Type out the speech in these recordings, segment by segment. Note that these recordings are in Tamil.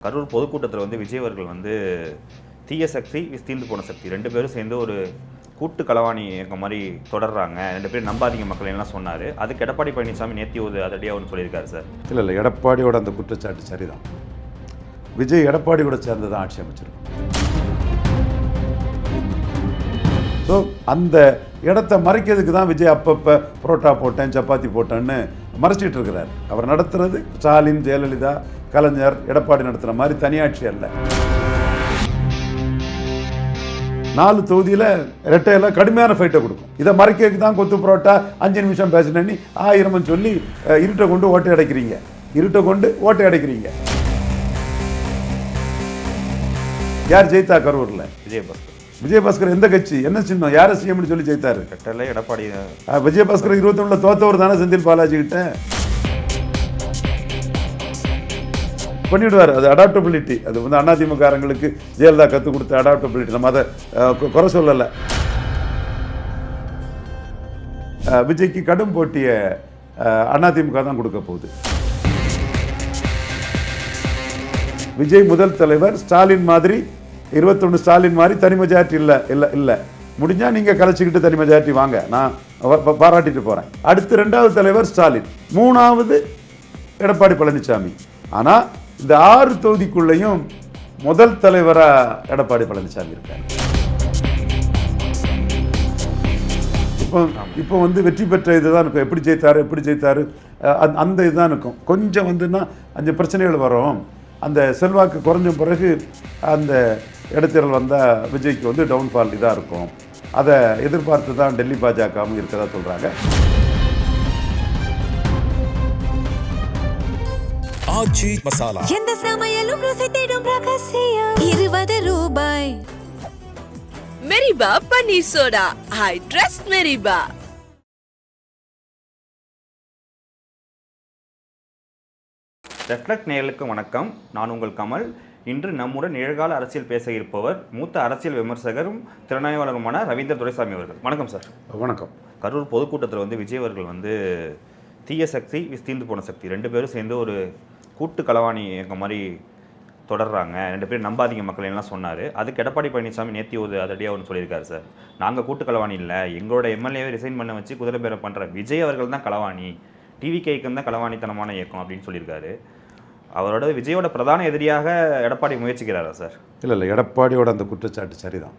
கரூர் பொதுக்கூட்டத்தில் விஜய் அவர்கள் தீய சக்தி தீர்ந்து போன சக்தி ரெண்டு பேரும் சேர்ந்து ஒரு கூட்டு களவாணி இயக்கம் மாதிரி தொடர்றாங்க, ரெண்டு பேரும் நம்பாதீங்க மக்கள் எல்லாம் சொன்னார். அதுக்கு எடப்பாடி பழனிசாமி நேற்று ஒரு அதடியாக ஒன்று சொல்லியிருக்காரு சார். இல்லை எடப்பாடியோட அந்த குற்றச்சாட்டு சரிதான். விஜய் எடப்பாடியோட சேர்ந்து தான் ஆட்சி அமைச்சிருக்கோம். ஸோ அந்த இடத்த மறைக்கிறதுக்கு தான் விஜய் அப்பப்போ புரோட்டா போட்டேன் சப்பாத்தி போட்டேன்னு மறைச்சிட்டு இருக்கிறார். அவர் நடத்துறது ஸ்டாலின், ஜெயலலிதா, கலைஞர், எடப்பாடி நடத்துகிற மாதிரி தனியாட்சி அல்ல. 4 தொகுதியில் ரெட்டையில் கடுமையான ஃபைட்டை கொடுக்கும். இதை மறைக்கிறதுக்கு தான் கொத்து புரோட்டா 5 நிமிஷம் பேசினேன்னு 1000 சொல்லி இருட்டை கொண்டு ஓட்டை அடைக்கிறீங்க. யார் ஜெயித்தா கரூரில்? விஜயபாஸ்கர் எந்த கட்சி, என்ன சின்னம், யாரை சிஎம்னு சொல்லி ஜெயித்தாரு? எடப்பாடி. விஜயபாஸ்கர் 21 தோத்தவர் தானே செந்தில் பாலாஜி கிட்ட. பண்ணிவிடுவார். அது அடாப்டபிலிட்டி. அது அதிமுககாரங்களுக்கு ஜெயலலிதா கற்றுக் கொடுத்த அடாப்டபிலிட்டி. நம்ம அதை குறை சொல்லலை. விஜய்க்கு கடும் போட்டியை அதிமுக தான் கொடுக்க போகுது. விஜய் முதல் தலைவர். ஸ்டாலின் மாதிரி 21 ஸ்டாலின் மாதிரி தனி மெஜாரிட்டி இல்லை. முடிஞ்சால் நீங்கள் கலைச்சிக்கிட்டு தனி மெஜாரிட்டி வாங்க, நான் பாராட்டிட்டு போகிறேன். அடுத்து 2வது தலைவர் ஸ்டாலின், 3வது எடப்பாடி பழனிசாமி. ஆனால் இந்த 6 தொகுதிக்குள்ளேயும் முதல் தலைவராக எடப்பாடி பழனிசாமி இருக்காங்க. இப்போ வெற்றி பெற்ற இதுதான் இருக்கும். எப்படி ஜெயித்தாரு அந்த இதுதான் இருக்கும். கொஞ்சம் 5 பிரச்சனைகள் வரும். அந்த செல்வாக்கு குறைஞ்ச பிறகு அந்த இடைத்தேர்தல் வந்தால் விஜய்க்கு டவுன்ஃபால் இதாக இருக்கும். அதை எதிர்பார்த்து தான் டெல்லி பாஜகவும் இருக்கிறதா சொல்கிறாங்க. ஆச்சி மசாலா எந்த சமையலும் ருசி தேடும் ரகசியம் 20 ரூபாய். மெரிபா பன்னீர் சோடா, ஐ ட்ரஸ்ட் மெரிபா. ரெஃப்ளெக்ட் நேயர்களுக்கு வணக்கம். நான் உங்கள் கமல். இன்று நம்முடன் நிகழ்கால அரசியல் பேச இருப்பவர் மூத்த அரசியல் விமர்சகரும் திறனாய்வாளருமான ரவீந்திர துரைசாமி அவர்கள். வணக்கம் சார். வணக்கம். கரூர் பொதுக்கூட்டத்தில் விஜய் அவர்கள் தீய சக்தி தீர்ந்து போன சக்தி ரெண்டு பேரும் சேர்ந்து ஒரு கூட்டு களவாணி இயக்கம் மாதிரி தொடர்றாங்க, ரெண்டு பேரும் நம்பாதீங்க மக்கள் எல்லாம் சொன்னார். அதுக்கு எடப்பாடி பழனிசாமி நேற்று ஒரு அதடியாக ஒன்று சொல்லியிருக்காரு சார். நாங்கள் கூட்டு களவாணி இல்லை, எங்களோட எம்எல்ஏவை ரிசைன் பண்ண வச்சு குதிரை பேரம் பண்ணுற விஜய் அவர்கள் தான் களவாணி, டிவிகே இயக்கம் தான் களவாணித்தனமான இயக்கம் அப்படின்னு சொல்லியிருக்காரு. அவரோட விஜயோட பிரதான எதிரியாக எடப்பாடி முயற்சிக்கிறாரா சார்? இல்லை எடப்பாடியோட அந்த குற்றச்சாட்டு சரிதான்.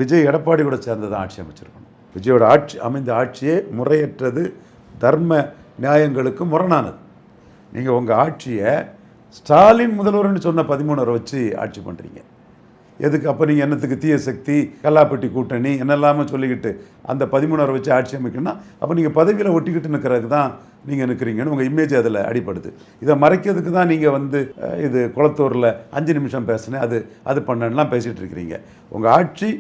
விஜய் எடப்பாடியோட சேர்ந்து தான் ஆட்சி அமைச்சிருக்கணும். விஜயோட அமைந்த ஆட்சியே முறையற்றது, தர்ம நியாயங்களுக்கு முரணானது. நீங்கள் உங்கள் ஆட்சியை ஸ்டாலின் முதல்வர்னு சொன்ன 13 வச்சு ஆட்சி பண்ணுறீங்க. எதுக்கு அப்போ நீங்கள் என்னத்துக்கு தீய சக்தி, கல்லாப்பட்டி கூட்டணி என்னெல்லாமே சொல்லிக்கிட்டு அந்த 13 வச்சு ஆட்சி அமைக்கணும்னா அப்போ நீங்கள் பதவியில் ஒட்டிக்கிட்டு நிற்கிறதுக்கு தான் நீங்கள் நிற்கிறீங்கன்னு உங்கள் இமேஜ் அதில் அடிப்படுது. இதை மறைக்கிறதுக்கு தான் நீங்கள் இது குளத்தூரில் 5 நிமிஷம் பேசினேன், அது பண்ணலாம் பேசிகிட்டு இருக்கிறீங்க. உங்கள் ஆட்சி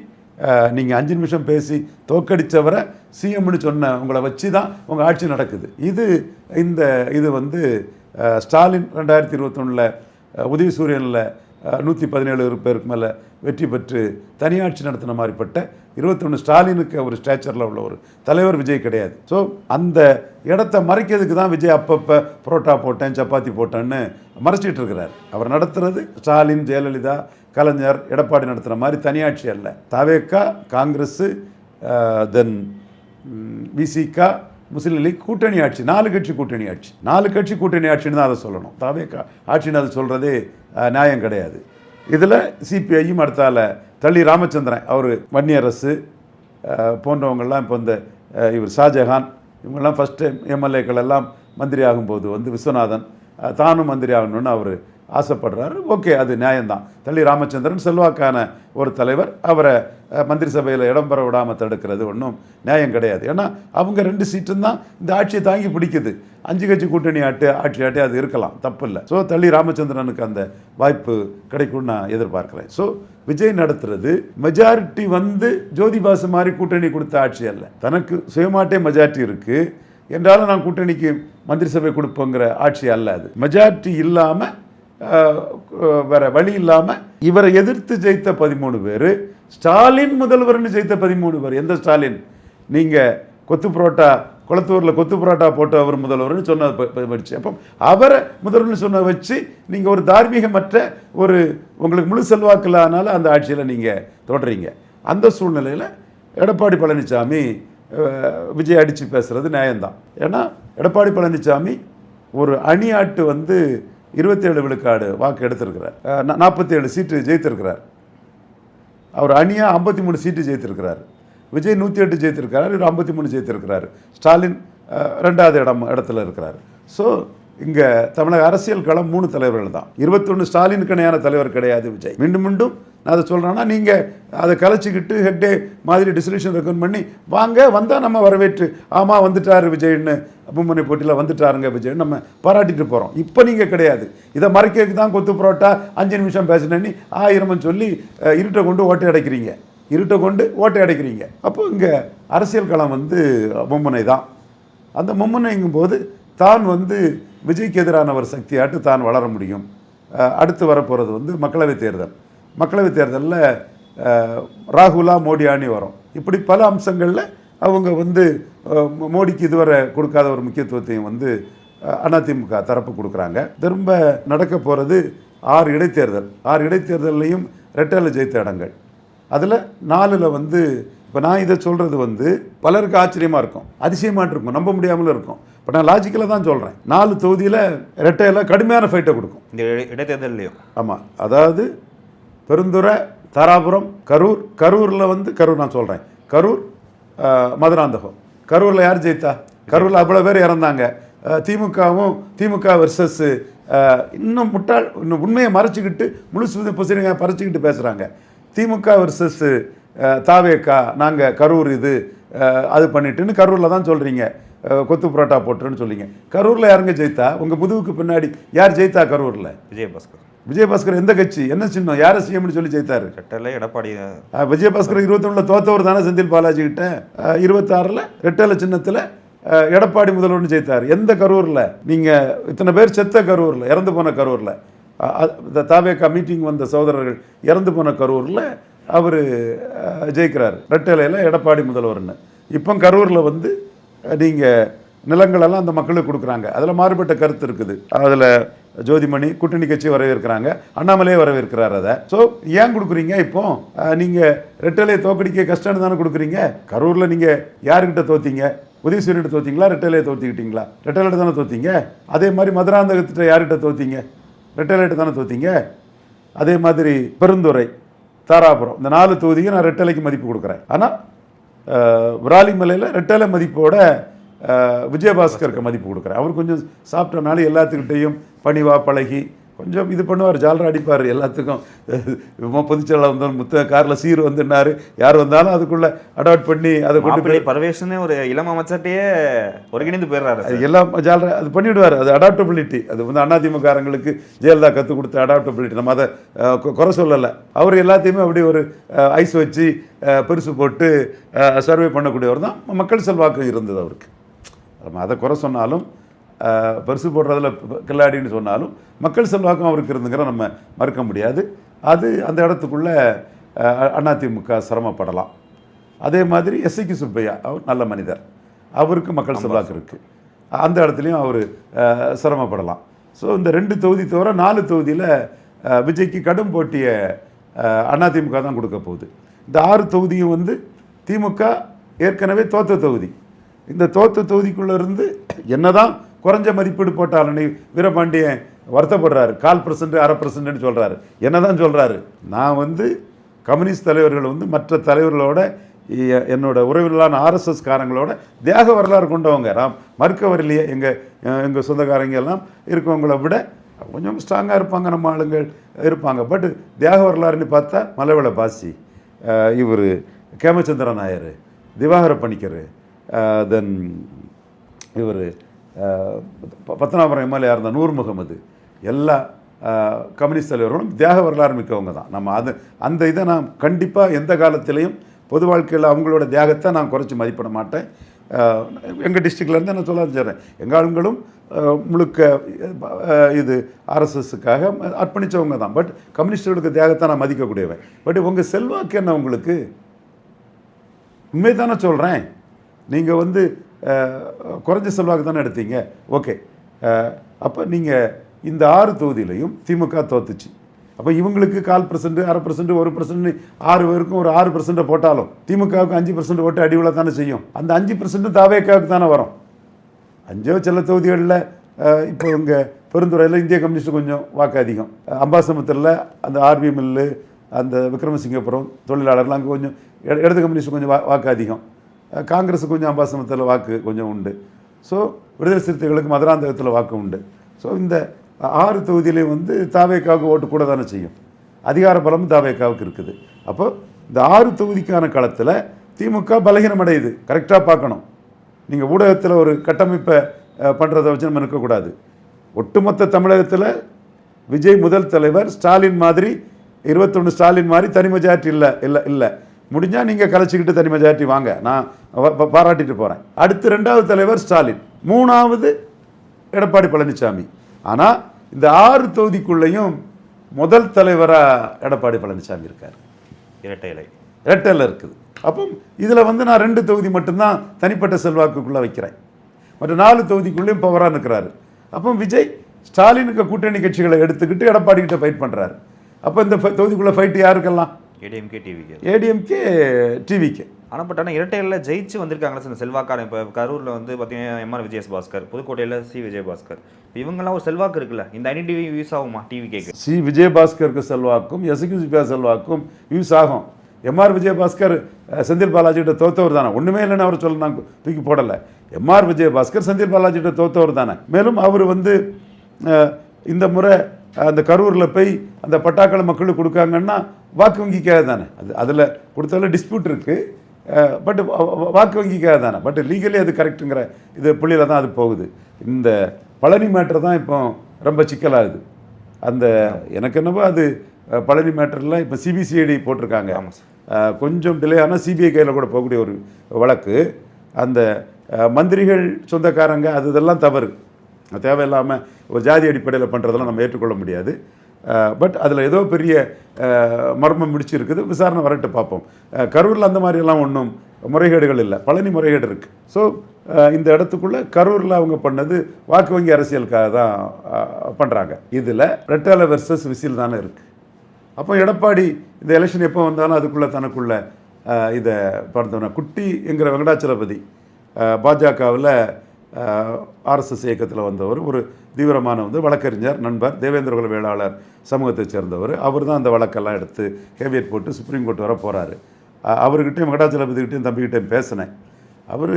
நீங்கள் 5 நிமிஷம் பேசி தோக்கடித்தவரை சிஎம்னு சொன்ன உங்களை வச்சு தான் உங்கள் ஆட்சி நடக்குது. இது ஸ்டாலின் 2021 உதயசூரியனில் 117 பேருக்கு மேலே வெற்றி பெற்று தனியாட்சி நடத்தின மாதிரிப்பட்ட 21 ஸ்டாலினுக்கு ஒரு ஸ்டேச்சரில் உள்ள ஒரு தலைவர் விஜய் கிடையாது. ஸோ அந்த இடத்த மறைக்கிறதுக்கு தான் விஜய் அப்பப்போ புரோட்டா போட்டேன் சப்பாத்தி போட்டேன்னு மறைச்சிட்டு இருக்கிறார். அவர் நடத்துறது ஸ்டாலின், ஜெயலலிதா, கலைஞர், எடப்பாடி நடத்துகிற மாதிரி தனியாட்சி அல்ல. தவேகா, காங்கிரஸ், தென் விசிகா, முஸ்லீம் லீக் கூட்டணி ஆட்சி, 4 கட்சி கூட்டணி ஆட்சி. 4 கட்சி கூட்டணி ஆட்சின்னு தான் அதை சொல்லணும். தவேகா ஆட்சின்னு அதை சொல்கிறதே நியாயம் கிடையாது. இதில் சிபிஐயும் அடுத்தால தள்ளி ராமச்சந்திரன், அவர் வன்னியரசு போன்றவங்கள்லாம் இப்போ இவர் ஷாஜஹான் இவங்கெல்லாம் ஃபஸ்ட் டைம் எம்எல்ஏக்கள் எல்லாம் மந்திரி ஆகும்போது விஸ்வநாதன் தானும் மந்திரி ஆகணும்னு அவர் ஆசைப்படுறாரு. ஓகே, அது நியாயம்தான். தள்ளி ராமச்சந்திரன் செல்வாக்கான ஒரு தலைவர், அவரை மந்திரி சபையில் இடம்பெற விடாமல் தடுக்கிறது ஒன்றும் நியாயம் கிடையாது. ஏன்னா அவங்க 2 சீட்டும் தான் இந்த ஆட்சியை தாங்கி பிடிக்குது. 5 கட்சி கூட்டணி ஆட்சி அது இருக்கலாம், தப்பு இல்லை. ஸோ தள்ளி ராமச்சந்திரனுக்கு அந்த வாய்ப்பு கிடைக்கும்னு நான் எதிர்பார்க்குறேன். ஸோ விஜய் நடத்துறது மெஜாரிட்டி ஜோதிபாசு மாதிரி கூட்டணி கொடுத்த ஆட்சி அல்ல. தனக்கு சுயமாட்டே மெஜாரிட்டி இருக்குது என்றாலும் நான் கூட்டணிக்கு மந்திரி சபை கொடுப்போங்கிற ஆட்சி அல்ல. அது மெஜாரிட்டி இல்லாமல் வேற வழி இல்லாமல் இவரை எதிர்த்து ஜெயித்த 13 பேர், ஸ்டாலின் முதல்வர்னு ஜெயித்த 13 பேர். எந்த ஸ்டாலின்? நீங்கள் கொத்து புரோட்டா குளத்தூரில் கொத்து புரோட்டா போட்டு அவர் முதல்வர்னு சொன்ன வச்சு, அப்போ அவரை முதல்வர்னு சொன்ன வச்சு நீங்கள் ஒரு தார்மீகமற்ற ஒரு உங்களுக்கு முழு செல்வாக்கில்லாதனால அந்த ஆட்சியில் நீங்கள் தொடர்றீங்க. அந்த சூழ்நிலையில் எடப்பாடி பழனிசாமி விஜய் அடித்து பேசுகிறது நியாயம்தான். ஏன்னா எடப்பாடி பழனிசாமி ஒரு அணியாட்டு வந்து 27 விழுக்காடு வாக்கு எடுத்திருக்கிறார், 47 சீட்டு ஜெயித்திருக்கிறார். அவர் அணியாக 53 சீட்டு ஜெயித்திருக்கிறார். விஜய் 108 ஜெயித்திருக்கிறார், இவர் 53 ஜெயித்திருக்கிறார். ஸ்டாலின் 2வது இடத்துல இருக்கிறார். ஸோ இங்கே தமிழக அரசியல் களம் 3 தலைவர்கள் தான். 21 ஸ்டாலினுக்கு இணையான தலைவர் கிடையாது விஜய். மீண்டும் மீண்டும் நான் அதை சொல்கிறேன்னா, நீங்கள் அதை கலைச்சிக்கிட்டு ஹெட்டே மாதிரி டிசல்யூஷன் ரெக்கமெண்ட் பண்ணி வாங்க, வந்தால் நம்ம வரவேற்று ஆமாம் வந்துட்டார் விஜய்னு, மும்முனை போட்டியில் வந்துட்டாருங்க விஜய்னு நம்ம பாராட்டிட்டு போகிறோம். இப்போ நீங்கள் கிடையாது, இதை மறைக்கிறதுக்கு தான் கொத்து புரோட்டா 5 நிமிஷம் பேசினேன்னு 1000 சொல்லி இருட்டை கொண்டு ஓட்டை அடைக்கிறீங்க. அப்போ இங்கே அரசியல் களம் வந்து மும்முனை தான். அந்த மும்முனைங்கும் போது தான் வந்து விஜய்க்கு எதிரான ஒரு சக்தியாட்டு தான் வளர முடியும். அடுத்து வரப்போகிறது வந்து மக்களவைத் தேர்தலில் ராகுலா மோடியானி வரும். இப்படி பல அம்சங்களில் அவங்க வந்து மோடிக்கு இதுவரை கொடுக்காத ஒரு முக்கியத்துவத்தையும் வந்து அதிமுக தரப்பு கொடுக்குறாங்க. திரும்ப நடக்க போகிறது 6 இடைத்தேர்தல். 6 இடைத்தேர்தல்லையும் ரெட்டேல ஜெயித்த இடங்கள். அதில் 4ல் வந்து இப்போ நான் இதை சொல்கிறது வந்து பலருக்கு ஆச்சரியமாக இருக்கும், அதிசயமாட்டு இருக்கும், நம்ப முடியாமல் இருக்கும். இப்போ நான் லாஜிக்கலாக தான் சொல்கிறேன். 4 தொகுதியில் ரெட்டையில் கடுமையான ஃபைட்டை கொடுக்கும் இந்த இடைத்தேர்தலையும். ஆமாம், அதாவது பெருந்துறை, தாராபுரம், கரூரில் வந்து நான் சொல்கிறேன், கரூர், மதுராந்தகம். கரூரில் யார் ஜெயித்தா? கரூரில் அவ்வளோ பேர் இறந்தாங்க. திமுக வெர்சஸ் இன்னும் உண்மையை மறைச்சிக்கிட்டு முழு பொசிஷனை பறிச்சுக்கிட்டு பேசுகிறாங்க. திமுக வெர்சஸ் தாவேக்கா, நாங்கள் கரூர் இது அது பண்ணிட்டுன்னு கரூரில் தான் சொல்கிறீங்க, கொத்து புரோட்டா போட்டுன்னு சொல்லிங்க. கரூரில் யாருங்க ஜெயித்தா? உங்கள் முதுகுக்கு பின்னாடி யார் ஜெயித்தா கரூரில்? விஜயபாஸ்கர் எந்த கட்சி, என்ன சின்னம், யாரை சிஎம்னு சொல்லி ஜெயித்தாரு? எடப்பாடி. விஜயபாஸ்கர் 21 தோத்தவர் தானே செந்தில் பாலாஜி கிட்ட. 26 ரெட்டேல சின்னத்தில் எடப்பாடி முதல்வர்னு ஜெயித்தார். எந்த கரூரில்? நீங்கள் இத்தனை பேர் செத்த கரூரில், இறந்து போன கரூரில், தாவேக்கா மீட்டிங் வந்த சகோதரர்கள் இறந்து போன கரூரில் அவர் ஜெயிக்கிறார் ரெட்டேலையில் எடப்பாடி முதல்வர்னு. இப்போ கரூரில் வந்து நீங்கள் நிலங்களெல்லாம் அந்த மக்களுக்கு கொடுக்குறாங்க. அதில் மாறுபட்ட கருத்து இருக்குது. அதில் ஜோதிமணி கூட்டணி கட்சி வரவேற்கிறாங்க, அண்ணாமலையே வரவேற்கிறார். அதை ஸோ ஏன் கொடுக்குறீங்க? இப்போ நீங்கள் ரெட்டேலையை தோக்கடிக்க கஷ்டம்னு தானே கொடுக்குறீங்க. கரூரில் நீங்கள் யாருக்கிட்ட தோத்தீங்க? உதயசூரியன்கிட்ட தோத்தீங்களா? ரெட்டேலையை தோத்திக்கிட்டீங்களா? ரெட்டேலையிட்ட தானே தோத்தீங்க. அதே மாதிரி மதுராந்தகத்திட்ட யார்கிட்ட தோத்தீங்க? ரெட்டேலையிட்ட தானே தோத்தீங்க. அதே மாதிரி பெருந்துறை, தாராபுரம், இந்த 4 தொகுதிக்கு நான் ரெட்டேலைக்கு மதிப்பு கொடுக்குறேன். ஆனால் விராலிமலையில் ரெட்டேலை மதிப்போட விஜயபாஸ்கருக்கு மதிப்பு கொடுக்குறேன். அவர் கொஞ்சம் சாப்பிட்டனால எல்லாத்துக்கிட்டையும் பணிவாக பழகி கொஞ்சம் இது பண்ணுவார், ஜாலரா அடிப்பார் எல்லாத்துக்கும். பொதுச்செயலாளர் வந்தாலும் காரில் சீர் வந்துன்னாரு, யார் வந்தாலும் அதுக்குள்ளே அடாப்ட் பண்ணி அதை கொண்டு போய் பரவேஷனே ஒரு இளம் அமைச்சர்கிட்டயே ஒருங்கிணைந்து போயிடுறாரு. எல்லாம் ஜாலரா அது பண்ணிவிடுவார். அது அடாப்டபிலிட்டி, அது வந்து அதிமுககாரங்களுக்கு ஜெயலலிதா கற்றுக் கொடுத்த அடாப்டபிலிட்டி. நம்ம அதை குறை சொல்லலை. அவர் எல்லாத்தையுமே அப்படி ஒரு ஐஸ் வச்சு பெருசு போட்டு சர்வே பண்ணக்கூடியவர் தான். மக்கள் செல்வாக்கு இருந்தது அவருக்கு. நம்ம அதை குறை சொன்னாலும், பரிசு போடுறதில் கில்லாடின்னு சொன்னாலும் மக்கள் செல்வாக்கம் அவருக்கு இருந்துங்கிற நம்ம மறுக்க முடியாது. அது அந்த இடத்துக்குள்ளே அதிமுக சிரமப்படலாம். அதே மாதிரி எஸ்ஐக்கு சுப்பையா, அவர் நல்ல மனிதர், அவருக்கு மக்கள் செல்வாக்கு இருக்குது, அந்த இடத்துலையும் அவர் சிரமப்படலாம். ஸோ இந்த 2 தொகுதி தவிர 4 தொகுதியில் விஜய்க்கு கடும் போட்டியை அதிமுக தான் கொடுக்க போகுது. இந்த 6 தொகுதியும் வந்து திமுக ஏற்கனவே தோத்த தொகுதி. இந்த தோத்த தொகுதிக்குள்ளே இருந்து என்னதான் குறைஞ்ச மதிப்பீடு போட்டாலும் வீரபாண்டியன் வருத்தப்படுறாரு. 0.25% 0.5% சொல்கிறாரு. என்ன தான் சொல்கிறாரு? நான் வந்து கம்யூனிஸ்ட் தலைவர்கள் வந்து மற்ற தலைவர்களோட, என்னோட உறவினர்களான RSS காரங்களோட தியாக வரலாறு கொண்டவங்க. நான் மறுக்க வரலையே, எங்கள் சொந்தக்காரங்க எல்லாம் இருக்கவங்கள விட கொஞ்சம் ஸ்ட்ராங்காக இருப்பாங்க, நம்ம ஆளுங்கள் இருப்பாங்க. பட் தியாக வரலாறுன்னு பார்த்தா மலைவள பாசி, இவர் கேமச்சந்திர நாயர், திவாகர பணிக்கர், தென் இவர் பத்தனாபுரம் எம்எல்ஏ இருந்த நூர் முகமது, எல்லா கம்யூனிஸ்ட் தலைவர்களும் தியாக வரலாறு மிக்கவங்க தான். நம்ம அந்த இதை நான் கண்டிப்பாக எந்த காலத்திலையும் பொது வாழ்க்கையில் அவங்களோட தியாகத்தை நான் குறைச்சி மதிப்பிட மாட்டேன். எங்கள் டிஸ்ட்ரிக்ட்லேருந்து நான் சொல்ல வச்சுறேன், எங்கள் ஆளுங்களும் முழுக்க இது RSSக்காக அர்ப்பணித்தவங்க தான். பட் கம்யூனிஸ்டுகளுக்கு தியாகத்தை நான் மதிக்கக்கூடியவன். பட் உங்கள் செல்வாக்கு என்ன? உங்களுக்கு உண்மை தானே சொல்கிறேன். நீங்கள் வந்து குறைஞ்ச செல்வாக்கு தானே எடுத்தீங்க. ஓகே, அப்போ நீங்கள் இந்த 6 தொகுதியிலையும் திமுக தோத்துச்சு. அப்போ இவங்களுக்கு 1/4%, 1/2%, 1% 6 பேருக்கும் ஒரு 6% போட்டாலும் திமுகவுக்கு 5% ஓட்டு அடிவிழ தானே செய்யும். அந்த 5% தாவேக்காவுக்கு தானே வரும். 5 சில தொகுதிகளில் இப்போ இங்கே பெருந்துறையில் இந்திய கம்யூனிஸ்ட் கொஞ்சம் வாக்கு அதிகம், அம்பாசமுத்திரில் அந்த ஆர்வி மில்லு, அந்த விக்ரமசிங்கபுரம் தொழிலாளர்கள் அங்கே கொஞ்சம் இடது கம்யூனிஸ்ட் கொஞ்சம் வாக்கு அதிகம், காங்கிரஸுக்கு கொஞ்சம் அம்பாசமுத்திரில் வாக்கு கொஞ்சம் உண்டு. ஸோ விடுதலை சிறுத்தைகளுக்கு மதுராந்தகத்தில் வாக்கு உண்டு. ஸோ இந்த 6 தொகுதியிலையும் வந்து தாவேக்காவுக்கு ஓட்டு கூட தானே செய்யும். அதிகார பலமும் தாவேக்காவுக்கு இருக்குது. அப்போ இந்த 6 தொகுதிக்கான களத்தில் திமுக பலகீனம் அடையுது. கரெக்டாக பார்க்கணும். நீங்கள் ஊடகத்தில் ஒரு கட்டமைப்பை பண்ணுறதை வச்சு நம்ம இருக்கக்கூடாது. ஒட்டுமொத்த தமிழகத்தில் விஜய் முதல் தலைவர், ஸ்டாலின் மாதிரி 21 ஸ்டாலின் மாதிரி தனி மெஜாரிட்டி இல்லை. முடிஞ்சால் நீங்கள் கலைச்சிக்கிட்டு தனி மெஜாரிட்டி வாங்க, நான் பாராட்டிட்டு போகிறேன். அடுத்து 2வது தலைவர் ஸ்டாலின், 3வது எடப்பாடி பழனிசாமி. ஆனால் இந்த 6 தொகுதிக்குள்ளேயும் முதல் தலைவராக எடப்பாடி பழனிசாமி இருக்கார். இரட்டையில் இருக்குது. அப்போ இதில் வந்து நான் 2 தொகுதி மட்டும்தான் தனிப்பட்ட செல்வாக்குக்குள்ளே வைக்கிறேன். மற்ற 4 தொகுதிக்குள்ளேயும் பவராக நிற்கிறாரு. அப்போ விஜய் ஸ்டாலினுக்கு கூட்டணி கட்சிகளை எடுத்துக்கிட்டு எடப்பாடி கிட்ட ஃபைட் பண்ணுறாரு. அப்போ இந்த தொகுதிக்குள்ளே ஃபைட்டு யாருக்கெல்லாம்? ஏடிஎம்கே டிவிக்கு. ஆனால் இரட்டையில் ஜெயிச்சு வந்திருக்காங்களா சார் செல்வாக்கான? இப்போ கரூரில் வந்து பார்த்தீங்கன்னா எம்ஆர் விஜயபாஸ்கர், புதுக்கோட்டையில் சி விஜயபாஸ்கர், இப்போ இவங்கெல்லாம் ஒரு செல்வாக்கு இருக்குல்ல, இந்த ஐடென்டிட்டி யூஸ் ஆகுமா டிவிக்கு? சி விஜயபாஸ்கருக்கு செல்வாக்கும் எஸ்கியூசிபியா செல்வாக்கும் யூஸ் ஆகும். எம்ஆர் விஜயபாஸ்கர் செந்தில் பாலாஜிகிட்ட தோத்தவர் தானே, ஒன்றுமே இல்லைன்னு அவர் சொல்ல நான் தூக்கி போடலை. எம்ஆர் விஜயபாஸ்கர் செந்தில் பாலாஜிகிட்ட தோத்தவர் தானே. மேலும் அவர் வந்து இந்த முறை அந்த கரூரில் போய் அந்த பட்டாக்களை மக்களுக்கு கொடுக்காங்கன்னா வாக்கு வங்கிக்காக தானே. அதில் கொடுத்தாலும் டிஸ்பியூட் இருக்குது, பட் வாக்கு வங்கிக்காக தானே. பட் லீகலி அது கரெக்டுங்கிற இது புள்ளியில் தான் அது போகுது. இந்த பழனி மேட்டர் தான் இப்போ ரொம்ப சிக்கலாகுது. அந்த எனக்கு என்னவோ அது பழனி மேட்டரில் இப்போ சிபிசிஐடி போட்டிருக்காங்க. கொஞ்சம் டிலே ஆனால் சிபிஐ கையில் கூட போகக்கூடிய ஒரு வழக்கு. அந்த மந்திரிகள் சொந்தக்காரங்க அது இதெல்லாம் தவறு, தேவையில்லாமல் ஒரு ஜாதி அடிப்படையில் பண்ணுறதெல்லாம் நம்ம ஏற்றுக்கொள்ள முடியாது. பட் அதில் ஏதோ பெரிய மர்மம் முடிச்சிருக்குது, விசாரணை வரட்டு பார்ப்போம். கரூரில் அந்த மாதிரியெல்லாம் ஒன்றும் முறைகேடுகள் இல்லை, பழனி முறைகேடு இருக்குது. ஸோ இந்த இடத்துக்குள்ளே கரூரில் அவங்க பண்ணது வாக்கு வங்கி அரசியலுக்காக தான் பண்ணுறாங்க. இதில் ரெட்டலை வெர்சஸ் விசில் தானே இருக்குது. அப்போ எடப்பாடி இந்த எலெக்ஷன் எப்போ வந்தாலும் அதுக்குள்ளே தனக்குள்ளே இதை பார்த்தோம்னா குட்டி என்கிற வெங்கடாச்சலபதி பாஜகவில் ஆர்எஸ்எஸ் இயக்கத்தில் வந்தவர், ஒரு தீவிரமான வழக்கறிஞர், நண்பர், தேவேந்திரகுல வேளாளர் சமூகத்தை சேர்ந்தவர். அவர் தான் அந்த வழக்கெல்லாம் எடுத்து ஹேவியட் போட்டு சுப்ரீம் கோர்ட் வர போகிறாரு. அவர்கிட்டையும் வெங்கடாச்சலபதிக்கிட்டையும் தம்பிக்கிட்டையும் பேசினேன். அவர்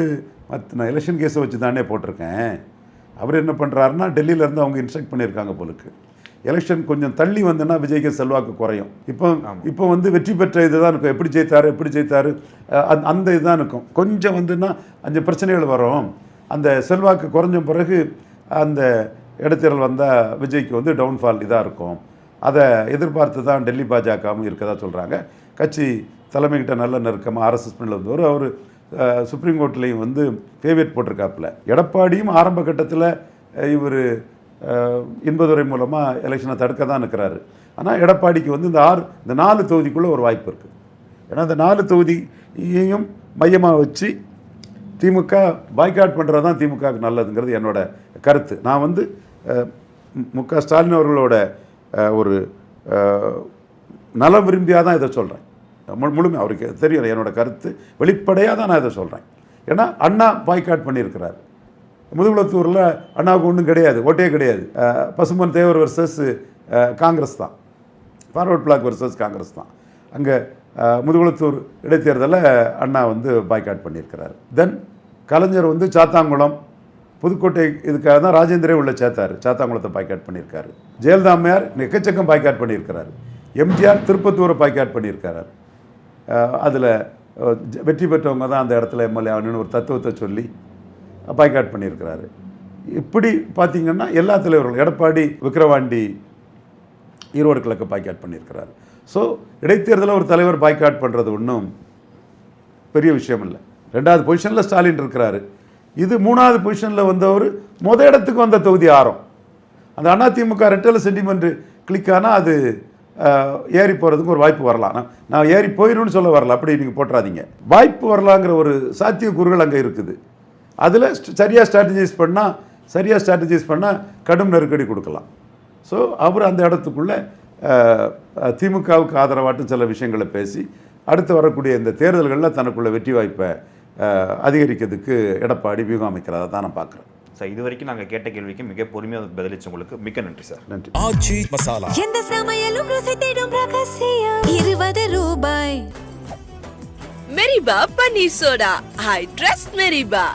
நான் எலெக்ஷன் கேஸை வச்சு தானே போட்டிருக்கேன். அவர் என்ன பண்ணுறாருன்னா டெல்லியிலேருந்து அவங்க இன்ஸ்ட்ரக்ட் பண்ணியிருக்காங்க போலுக்கு, எலெக்ஷன் கொஞ்சம் தள்ளி வந்தோன்னா விஜய்க்கு செல்வாக்கு குறையும். இப்போ வெற்றி பெற்ற இதுதான் இருக்கும், எப்படி ஜெயித்தார் அந்த இதுதான் இருக்கும். கொஞ்சம் வந்துன்னா 5 பிரச்சனைகள் வரும். அந்த செல்வாக்கு குறைஞ்ச பிறகு அந்த இடைத்தேர்தல் வந்தால் விஜய்க்கு டவுன்ஃபால் இதாக இருக்கும். அதை எதிர்பார்த்து தான் டெல்லி பாஜகவும் இருக்கதா சொல்கிறாங்க. கட்சி தலைமைக்கிட்ட நல்ல நெருக்கமாக ஆர்எஸ்எஸ் பண்ணில் வந்தவர். அவர் சுப்ரீம் கோர்ட்லேயும் ஃபேவரட் போட்டிருக்காப்புல. எடப்பாடியும் ஆரம்ப கட்டத்தில் இவர் இன்பதுரை மூலமாக எலெக்ஷனை தடுக்க தான் இருக்கிறாரு. ஆனால் எடப்பாடிக்கு இந்த 4 தொகுதிக்குள்ளே ஒரு வாய்ப்பு இருக்குது. ஏன்னா இந்த 4 தொகுதியையும் மையமாக வச்சு திமுக பாய்காட் பண்ணுறது தான் திமுகவுக்கு நல்லதுங்கிறது என்னோட கருத்து. நான் மு.க. ஸ்டாலின் அவர்களோட ஒரு நல விரும்பியாக தான் இதை சொல்கிறேன். முழுமை அவருக்கு தெரியும் என்னோட கருத்து, வெளிப்படையாக தான் நான் இதை சொல்கிறேன். ஏன்னா அண்ணா பாய்காட் பண்ணியிருக்கிறார். முதுகுளத்தூரில் அண்ணாவுக்கு ஒன்றும் கிடையாது, ஓட்டே கிடையாது. பசும்பொன் தேவர் வர்சஸ் காங்கிரஸ் தான், ஃபார்வர்ட் பிளாக் வர்சஸ் காங்கிரஸ் தான். அங்கே முதுகுளத்தூர் இடைத்தேர்தலில் அண்ணா பாய்காட் பண்ணியிருக்கிறார். தென் கலைஞர் சாத்தாங்குளம், புதுக்கோட்டை இதுக்காக தான் ராஜேந்திரே உள்ள சேர்த்தார், சாத்தாங்குளத்தை பாய்காட் பண்ணியிருக்காரு. ஜெயலலிதா அம்மையார் எக்கச்சக்கம் பாய்காட் பண்ணியிருக்கிறார். எம்ஜிஆர் திருப்பத்தூரை பாய்காட் பண்ணியிருக்கிறார். அதில் வெற்றி பெற்றவங்க தான் அந்த இடத்துல எம்எல்ஏ ஆகணும்னு ஒரு தத்துவத்தை சொல்லி பாய்காட் பண்ணியிருக்கிறாரு. இப்படி பார்த்திங்கன்னா எல்லா தலைவர்களும், எடப்பாடி விக்கிரவாண்டி ஈரோடு கிழக்கு பாய்காட் பண்ணியிருக்கிறாரு. ஸோ இடைத்தேர்தலில் ஒரு தலைவர் பாய்காட் பண்ணுறது ஒன்றும் பெரிய விஷயம் இல்லை. 2வது பொசிஷனில் ஸ்டாலின் இருக்கிறாரு. இது 3வது பொசிஷனில் வந்தவர் இடத்துக்கு வந்த தொகுதி ஆரம். அந்த அதிமுக ரெட்டலை சென்டிமெண்ட் கிளிக் ஆனால் அது ஏறி போகிறதுக்கு ஒரு வாய்ப்பு வரலாம். நான் ஏறி போயிடும்னு சொல்ல வரல, அப்படி நீங்கள் போட்டுறாதீங்க. வாய்ப்பு வரலாங்கிற ஒரு சாத்தியக்கூறுகள் அங்கே இருக்குது. அதில் சரியாக ஸ்ட்ராட்டஜைஸ் பண்ணால் கடும் நெருக்கடி கொடுக்கலாம். ஸோ அவர் அந்த இடத்துக்குள்ளே திமுகவுக்கு ஆதரவாட்டும் சில விஷயங்களை பேசி அடுத்து வரக்கூடிய இந்த தேர்தல்களில் தனக்குள்ள வெற்றி வாய்ப்பை அதிகரிக்கிறதுக்கு எடப்பாடி வியூகம் அமைக்கிறதா தான் நான் பார்க்குறேன். சார், இது வரைக்கும் நாங்கள் கேட்ட கேள்விக்கு மிக பொறுமையாக பதிலளிச்ச உங்களுக்கு மிக்க நன்றி சார். நன்றி. ஆச்சி மசாலா. எந்த சமையலும் ருசி தேடும் ரகசியம் ₹20. மெரிபா பன்னீர் சோடா. I trust மெரிபா.